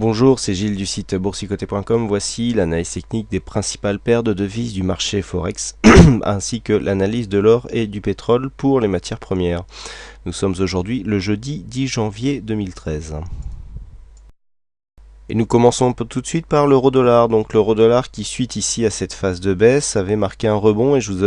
Bonjour, c'est Gilles du site boursicoté.com. Voici l'analyse technique des principales paires de devises du marché Forex, ainsi que l'analyse de l'or et du pétrole pour les matières premières. Nous sommes aujourd'hui le jeudi 10 janvier 2013. Et nous commençons tout de suite par l'euro-dollar. Donc l'euro-dollar qui, suite ici à cette phase de baisse, avait marqué un rebond et je vous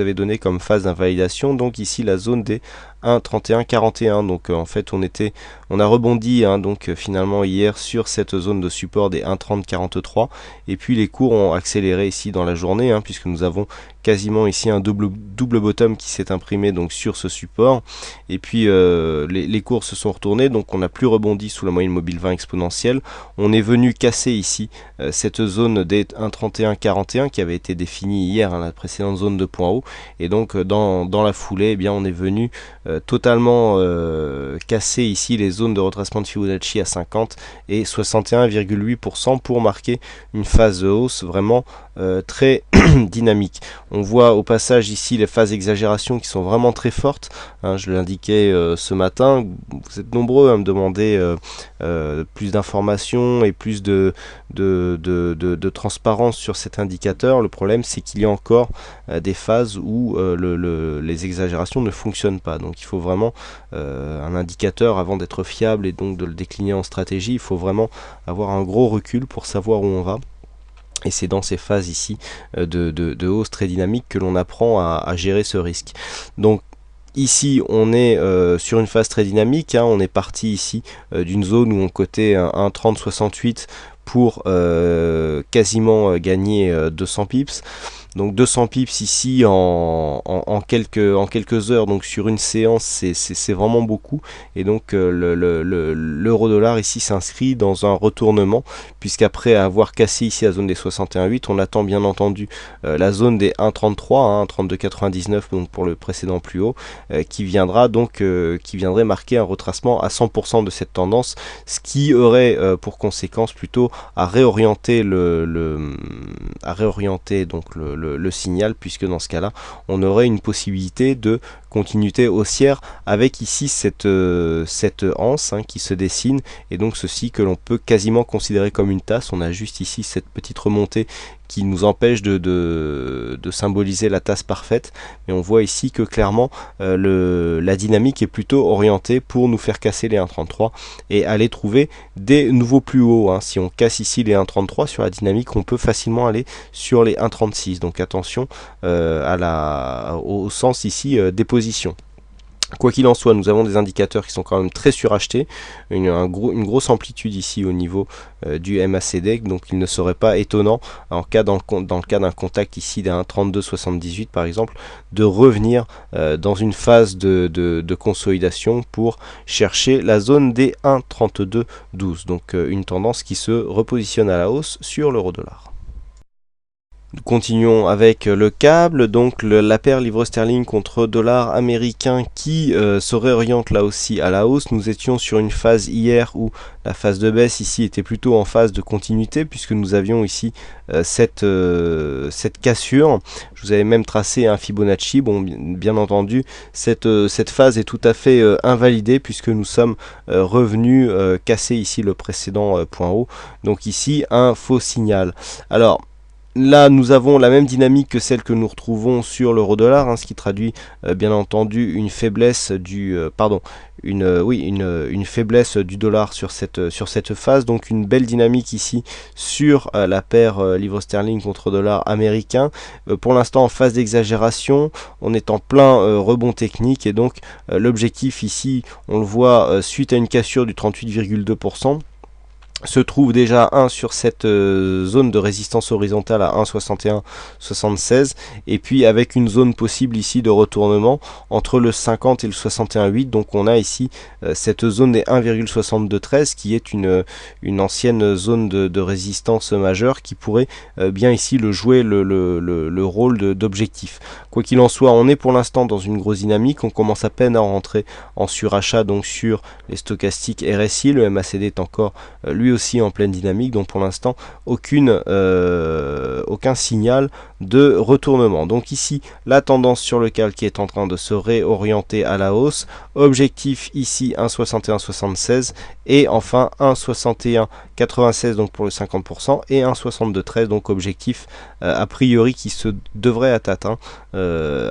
avais donné comme phase d'invalidation donc ici la zone des 1,3141. Donc en fait on a rebondi donc finalement hier sur cette zone de support des 1,3043 et puis les cours ont accéléré ici dans la journée puisque nous avons quasiment ici un double bottom qui s'est imprimé donc sur ce support et puis les cours se sont retournés, donc on n'a plus rebondi sous la moyenne mobile 20 exponentielle. On est venu casser ici cette zone des 1,3141 qui avait été définie hier, la précédente zone de point haut, et donc dans la foulée on est venu totalement casser ici les zones de retracement de Fibonacci à 50 et 61,8% pour marquer une phase de hausse vraiment très dynamique. On voit au passage ici les phases d'exagération qui sont vraiment très fortes. Je l'indiquais ce matin, vous êtes nombreux à me demander plus d'informations et plus de transparence sur cet indicateur. Le problème c'est qu'il y a encore des phases où les exagérations ne fonctionnent pas. Donc il faut vraiment un indicateur avant d'être fiable et donc de le décliner en stratégie. Il faut vraiment avoir un gros recul pour savoir où on va. Et c'est dans ces phases ici de hausse très dynamique que l'on apprend à gérer ce risque. Donc ici on est sur une phase très dynamique, on est parti ici d'une zone où on cotait un 30,68 pour quasiment gagner 200 pips. Donc 200 pips ici en quelques heures, donc sur une séance, c'est vraiment beaucoup. Et donc l'euro-dollar ici s'inscrit dans un retournement, puisqu'après avoir cassé ici la zone des 61,8, on attend bien entendu la zone des 1,33, 32,99 donc pour le précédent plus haut, qui viendrait marquer un retracement à 100% de cette tendance, ce qui aurait pour conséquence plutôt à réorienter le signal, puisque dans ce cas-là, on aurait une possibilité de continuité haussière avec ici cette anse qui se dessine, et donc ceci que l'on peut quasiment considérer comme une tasse. On a juste ici cette petite remontée qui nous empêche de symboliser la tasse parfaite, mais on voit ici que clairement la dynamique est plutôt orientée pour nous faire casser les 1,33 et aller trouver des nouveaux plus hauts. Si on casse ici les 1,33 sur la dynamique, on peut facilement aller sur les 1,36, donc attention au sens ici des positions. Quoi qu'il en soit, nous avons des indicateurs qui sont quand même très surachetés, une grosse amplitude ici au niveau du MACD, donc il ne serait pas étonnant dans le cas d'un contact ici d'un 32,78 par exemple, de revenir dans une phase de consolidation pour chercher la zone des 1,3212, donc une tendance qui se repositionne à la hausse sur l'euro-dollar. Nous continuons avec le câble, donc la paire livre sterling contre dollar américain qui se réoriente là aussi à la hausse. Nous étions sur une phase hier où la phase de baisse ici était plutôt en phase de continuité, puisque nous avions ici cette cassure. Je vous avais même tracé un Fibonacci. Bon, bien entendu, cette phase est tout à fait invalidée, puisque nous sommes revenus casser ici le précédent point haut. Donc ici, un faux signal. Alors, là, nous avons la même dynamique que celle que nous retrouvons sur l'euro-dollar, ce qui traduit bien entendu une faiblesse une faiblesse du dollar sur cette phase. Donc une belle dynamique ici sur la paire livre sterling contre dollar américain. Pour l'instant en phase d'exagération, on est en plein rebond technique, et donc l'objectif ici, on le voit suite à une cassure du 38,2%. Se trouve déjà sur cette zone de résistance horizontale à 1,6176, et puis avec une zone possible ici de retournement entre le 50 et le 61,8. donc on a ici cette zone des 1,6213 qui est une ancienne zone de résistance majeure qui pourrait bien ici jouer le rôle d'objectif. Quoi qu'il en soit, on est pour l'instant dans une grosse dynamique, on commence à peine à rentrer en surachat donc sur les stochastiques RSI. Le MACD est encore lui lui aussi en pleine dynamique, donc pour l'instant aucun signal de retournement. Donc ici la tendance sur le CAC qui est en train de se réorienter à la hausse, objectif ici 1,6176 et enfin 1,6196 donc pour le 50% et 1,6213 donc objectif a priori qui devrait être atteint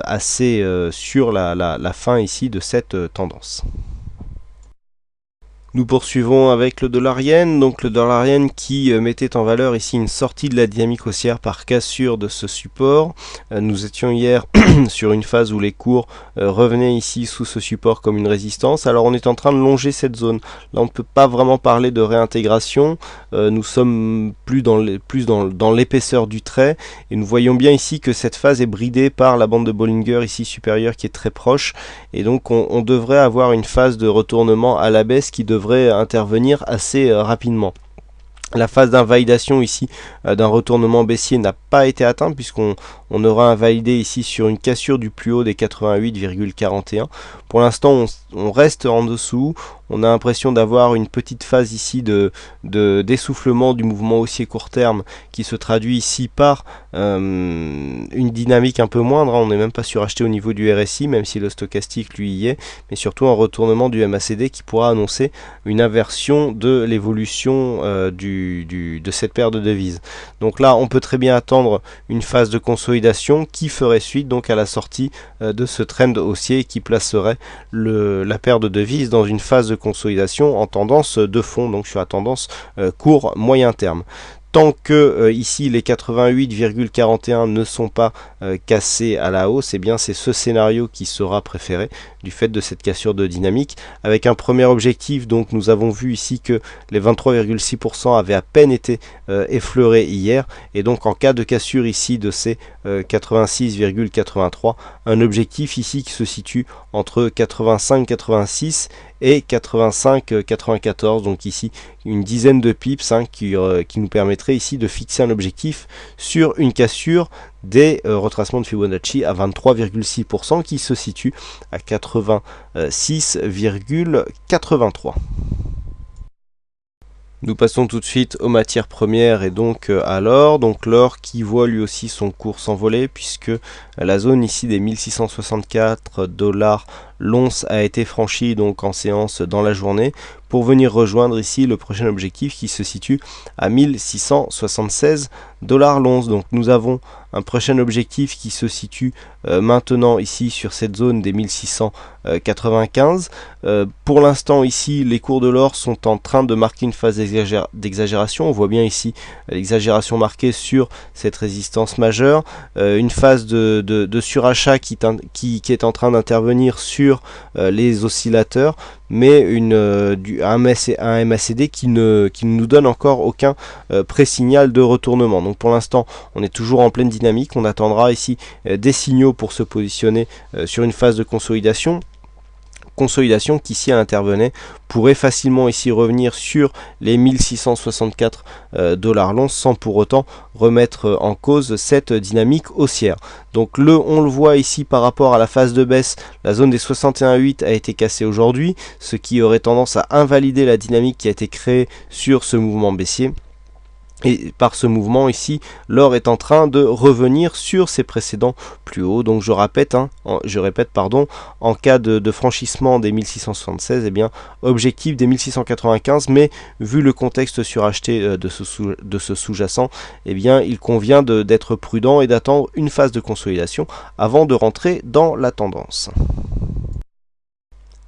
assez sur la fin ici de cette tendance. Nous poursuivons avec le dollar-yen, donc le dollar-yen qui mettait en valeur ici une sortie de la dynamique haussière par cassure de ce support. Nous étions hier sur une phase où les cours revenaient ici sous ce support comme une résistance. Alors on est en train de longer cette zone. Là on ne peut pas vraiment parler de réintégration. Nous sommes plus dans l'épaisseur du trait et nous voyons bien ici que cette phase est bridée par la bande de Bollinger ici supérieure qui est très proche et donc on devrait avoir une phase de retournement à la baisse qui devrait intervenir assez rapidement. La phase d'invalidation ici d'un retournement baissier n'a pas été atteinte puisqu'on aura invalidé ici sur une cassure du plus haut des 88,41. Pour l'instant on reste en dessous, on a l'impression d'avoir une petite phase ici d'essoufflement du mouvement haussier court terme qui se traduit ici par une dynamique un peu moindre, on n'est même pas suracheté au niveau du RSI même si le stochastique lui y est, mais surtout un retournement du MACD qui pourra annoncer une inversion de l'évolution de cette paire de devises. Donc là on peut très bien attendre une phase de consolidation qui ferait suite donc à la sortie de ce trend haussier qui placerait la paire de devises dans une phase de consolidation en tendance de fond, donc sur la tendance court moyen terme. Tant que ici les 88,41 ne sont pas cassés à la hausse, eh bien c'est ce scénario qui sera préféré du fait de cette cassure de dynamique. Avec un premier objectif, donc nous avons vu ici que les 23,6% avaient à peine été effleurés hier, et donc en cas de cassure ici de ces 86,83, un objectif ici qui se situe entre 85,86 et 85,94, donc ici une dizaine de pips qui nous permettrait ici de fixer un objectif sur une cassure des retracements de Fibonacci à 23,6% qui se situe à 86,83. Nous passons tout de suite aux matières premières et donc à l'or. Donc l'or qui voit lui aussi son cours s'envoler puisque la zone ici des 1664 $ l'once a été franchie donc en séance dans la journée pour venir rejoindre ici le prochain objectif qui se situe à 1676 $ l'once. Donc nous avons un prochain objectif qui se situe maintenant ici sur cette zone des 1695. Pour l'instant ici les cours de l'or sont en train de marquer une phase d'exagération. On voit bien ici l'exagération marquée sur cette résistance majeure, une phase de surachat qui est en train d'intervenir sur les oscillateurs, mais un MACD qui ne nous donne encore aucun pré-signal de retournement. Donc pour l'instant on est toujours en pleine dynamique, on attendra ici des signaux pour se positionner sur une phase de consolidation qui si elle intervenait pourrait facilement ici revenir sur les 1664 $ l'once sans pour autant remettre en cause cette dynamique haussière. Donc on le voit ici par rapport à la phase de baisse, la zone des 61,8 a été cassée aujourd'hui, ce qui aurait tendance à invalider la dynamique qui a été créée sur ce mouvement baissier. Et par ce mouvement ici, l'or est en train de revenir sur ses précédents plus hauts. Donc je répète, en cas de franchissement des 1676, eh bien objectif des 1695, mais vu le contexte suracheté de ce sous-jacent, eh bien il convient d'être prudent et d'attendre une phase de consolidation avant de rentrer dans la tendance.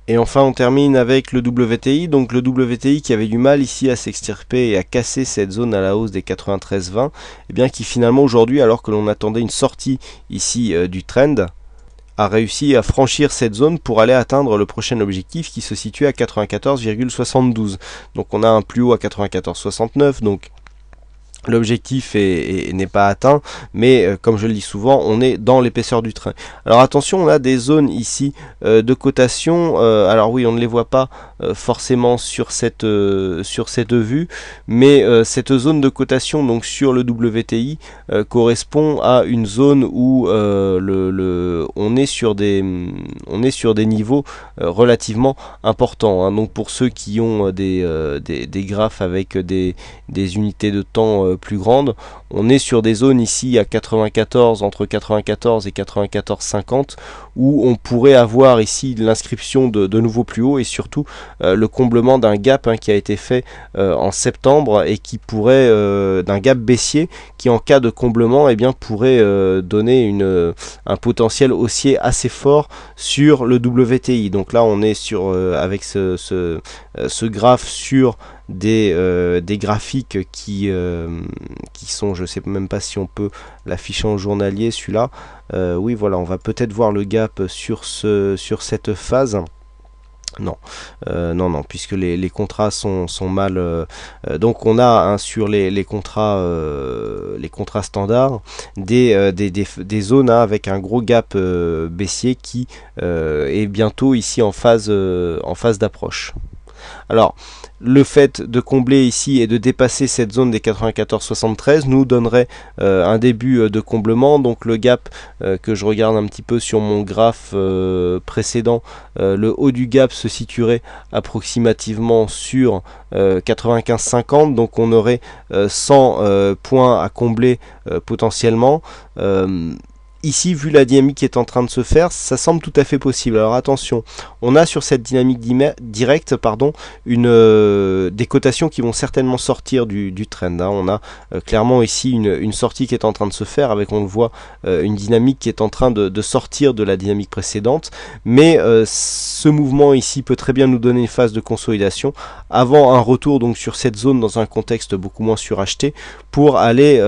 Et enfin on termine avec le WTI, donc le WTI qui avait du mal ici à s'extirper et à casser cette zone à la hausse des 93,20, et bien qui finalement aujourd'hui, alors que l'on attendait une sortie ici du trend, a réussi à franchir cette zone pour aller atteindre le prochain objectif qui se situe à 94,72. Donc on a un plus haut à 94,69, donc l'objectif n'est pas atteint, mais comme je le dis souvent, on est dans l'épaisseur du trait. Alors attention, on a des zones ici de cotation. Alors oui, on ne les voit pas forcément sur cette vue, mais cette zone de cotation donc sur le WTI correspond à une zone où on est sur des niveaux relativement importants, hein. Donc pour ceux qui ont des graphes avec des unités de temps plus grandes, on est sur des zones ici à 94, entre 94 et 94,50, où on pourrait avoir ici l'inscription de nouveaux plus hauts, et surtout le comblement d'un gap, hein, qui a été fait en septembre, et qui pourrait d'un gap baissier qui, en cas de comblement, eh bien, pourrait donner un potentiel haussier assez fort sur le WTI. Donc là on est sur avec ce graphe sur des graphiques qui sont, je sais même pas si on peut l'afficher en journalier, celui-là. Oui, voilà, on va peut-être voir le gap sur cette phase. Non, non, puisque les contrats sont mal. Donc on a, hein, sur les contrats standards des zones, hein, avec un gros gap baissier qui est bientôt ici en phase d'approche. Alors, le fait de combler ici et de dépasser cette zone des 94,73 nous donnerait un début de comblement. Donc le gap que je regarde un petit peu sur mon graphe précédent, le haut du gap se situerait approximativement sur 95,50. Donc on aurait 100 points à combler potentiellement. Ici, vu la dynamique qui est en train de se faire, ça semble tout à fait possible. Alors attention, on a sur cette dynamique directe, des cotations qui vont certainement sortir du trend, hein. On a clairement ici une sortie qui est en train de se faire, avec, on le voit, une dynamique qui est en train de sortir de la dynamique précédente. Mais ce mouvement ici peut très bien nous donner une phase de consolidation avant un retour donc sur cette zone dans un contexte beaucoup moins suracheté, pour aller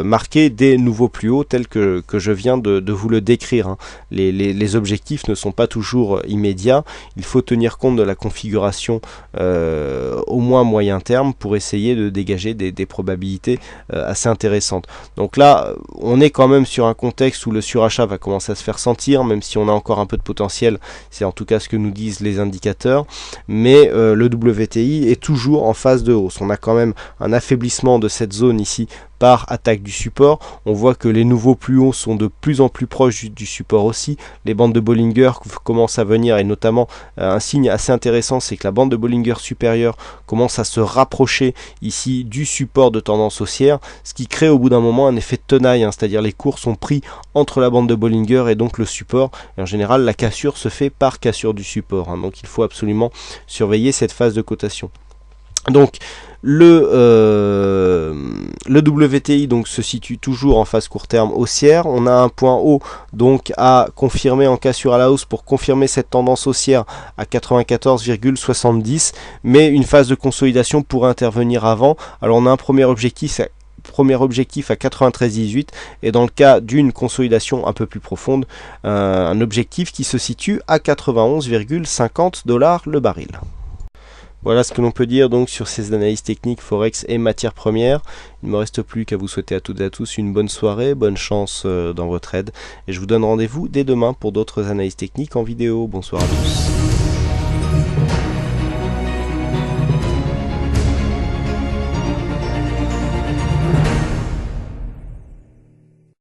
marquer des nouveaux plus hauts tels que je viens de vous le décrire, hein. Les objectifs ne sont pas toujours immédiats. Il faut tenir compte de la configuration au moins moyen terme pour essayer de dégager des probabilités assez intéressantes. Donc là, on est quand même sur un contexte où le surachat va commencer à se faire sentir, même si on a encore un peu de potentiel. C'est en tout cas ce que nous disent les indicateurs. Mais le WTI est toujours en phase de hausse. On a quand même un affaiblissement de cette zone ici par attaque du support. On voit que les nouveaux plus hauts sont de plus en plus proches du support aussi. Les bandes de Bollinger commencent à venir, et notamment un signe assez intéressant, c'est que la bande de Bollinger supérieure commence à se rapprocher ici du support de tendance haussière, ce qui crée au bout d'un moment un effet de tenaille, hein, c'est-à-dire les cours sont pris entre la bande de Bollinger et donc le support, et en général la cassure se fait par cassure du support, hein. Donc il faut absolument surveiller cette phase de cotation. Donc le WTI donc se situe toujours en phase court terme haussière. On a un point haut donc à confirmer en cassure à la hausse pour confirmer cette tendance haussière à 94,70, mais une phase de consolidation pourrait intervenir avant. Alors on a un premier objectif à 93,18, et dans le cas d'une consolidation un peu plus profonde, un objectif qui se situe à 91,50 $ le baril. Voilà ce que l'on peut dire donc sur ces analyses techniques Forex et matières premières. Il ne me reste plus qu'à vous souhaiter à toutes et à tous une bonne soirée, bonne chance dans votre trade, et je vous donne rendez-vous dès demain pour d'autres analyses techniques en vidéo. Bonsoir à tous.